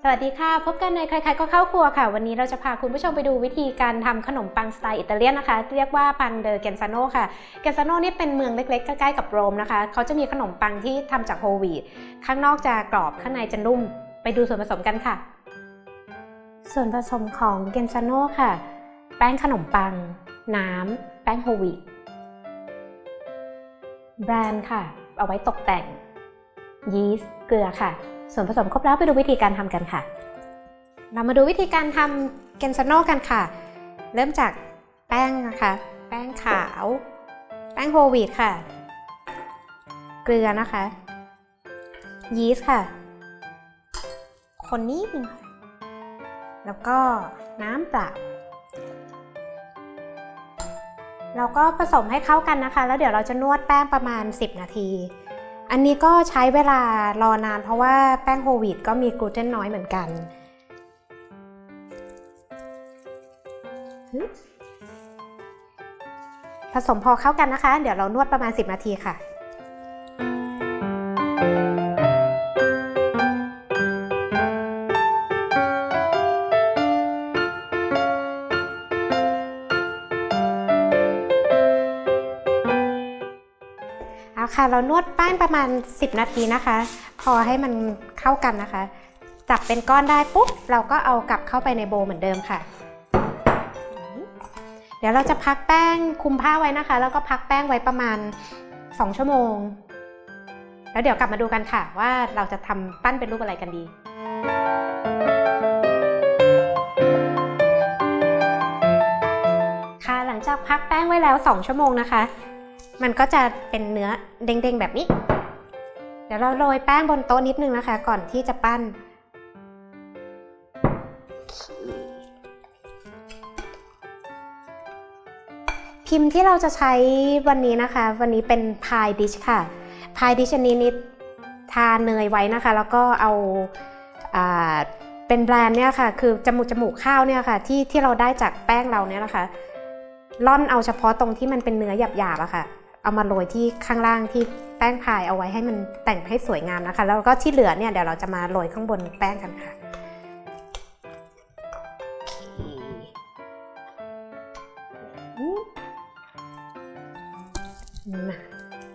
สวัสดีค่ะพบกันในใครๆก็เข้าครัวค่ะวันนี้เราจะพาคุณผู้ชมไปดูวิธีการทำขนมปังสไตล์อิตาเลียนนะคะเรียกว่าปังเดอเกนซาโนค่ะเกนซาโนนี่เป็นเมืองเล็กๆใกล้ๆกับโรมนะคะเขาจะมีขนมปังที่ทำจากโฮลวีตข้างนอกจะกรอบข้างในจะนุ่มไปดูส่วนผสมกันค่ะส่วนผสมของเกนซาโนค่ะแป้งขนมปังน้ำแป้งโฮลวีตแบรนด์ค่ะเอาไว้ตกแต่งยีสต์เกลือค่ะส่วนผสมครบแล้วไปดูวิธีการทำกันค่ะเรามาดูวิธีการทำเกนซาโน่กันค่ะเริ่มจากแป้งนะคะแป้งขาวแป้งโฮลวีตค่ะเกลือนะคะยีสต์ค่ะคนนิดนึงค่ะแล้วก็น้ำเปล่าเราก็ผสมให้เข้ากันนะคะแล้วเดี๋ยวเราจะนวดแป้งประมาณ10 นาทีอันนี้ก็ใช้เวลารอนานเพราะว่าแป้งโฮลวีตก็มีกลูเตนน้อยเหมือนกันผสมพอเข้ากันนะคะเดี๋ยวเรานวดประมาณ10 นาทีค่ะเอาค่ะเรานวดแป้งประมาณ10 นาทีนะคะพอให้มันเข้ากันนะคะจับเป็นก้อนได้ปุ๊บเราก็เอากลับเข้าไปในโบว์เหมือนเดิมค่ะเดี๋ยวเราจะพักแป้งคุมผ้าไว้นะคะแล้วก็พักแป้งไว้ประมาณ2 ชั่วโมงแล้วเดี๋ยวกลับมาดูกันค่ะว่าเราจะทำปั้นเป็นรูปอะไรกันดีค่ะหลังจากพักแป้งไว้แล้ว2 ชั่วโมงนะคะมันก็จะเป็นเนื้อเด้งๆแบบนี้เดี๋ยวเราโรยแป้งบนโต๊ะนิดนึงนะคะก่อนที่จะปั้นพิมพ์ที่เราจะใช้วันนี้นะคะวันนี้เป็นพายดิชค่ะพายดิชอันนี้นิดทาเนยไว้นะคะแล้วก็เอาเป็นแบรนด์เนี่ยค่ะคือจมูกข้าวเนี่ยค่ะที่เราได้จากแป้งเราเนี่ยนะคะร่อนเอาเฉพาะตรงที่มันเป็นเนื้อหยาบๆอะค่ะเอามาโรยที่ข้างล่างที่แป้งพายเอาไว้ให้มันแต่งให้สวยงามนะคะแล้วก็ที่เหลือเนี่ยเดี๋ยวเราจะมาโรยข้างบนแป้งกันค่ะ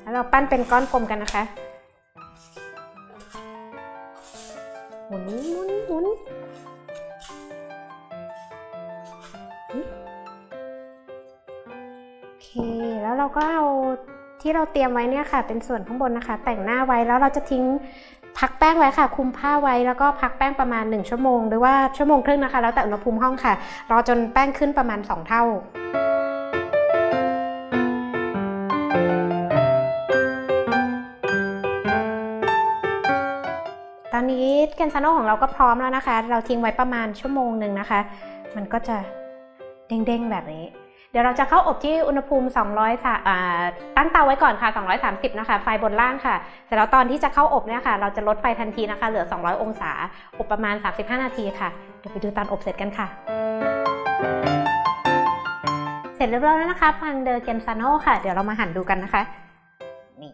แล้วเราปั้นเป็นก้อนกลมกันนะคะหมุนโอเคแล้วเราก็เอาที่เราเตรียมไว้เนี่ยค่ะเป็นส่วนข้างบนนะคะแต่งหน้าไว้แล้วเราจะทิ้งพักแป้งไว้ค่ะคุมผ้าไว้แล้วก็พักแป้งประมาณ1 ชั่วโมงหรือว่า1.5 ชั่วโมงนะคะแล้วแต่อุณหภูมิห้องค่ะรอจนแป้งขึ้นประมาณ2 เท่าตอนนี้เกนซาโน่ของเราก็พร้อมแล้วนะคะเราทิ้งไว้ประมาณ1 ชั่วโมงนะคะมันก็จะเด้งๆแบบนี้เดี๋ยวเราจะเข้าอบที่อุณหภูมิตั้งเตาไว้ก่อนค่ะ230นะคะไฟบนล่างค่ะเสร็จแล้วตอนที่จะเข้าอบเนี่ยค่ะเราจะลดไฟทันทีนะคะเหลือ200 องศาอบประมาณ35 นาทีค่ะเดี๋ยวไปดูตอนอบเสร็จกันค่ะเสร็จเรียบร้อยแล้วนะคะปังเดอเกนซาโน่ค่ะเดี๋ยวเรามาหั่นดูกันนะคะนี่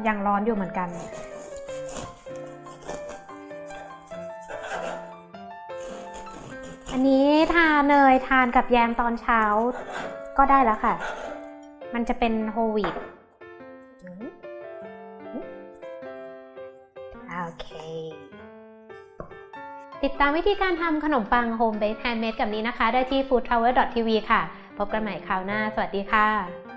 ยังร้อนอยู่เหมือนกันอันนี้ทาเนยทานกับแยมตอนเช้าก็ได้แล้วค่ะมันจะเป็นโฮลวีตโอเคติดตามวิธีการทำขนมปังโฮมเบคแฮนด์เมดกับนี้นะคะได้ที่ foodtravel.tv ค่ะพบกันใหม่คราวหน้าสวัสดีค่ะ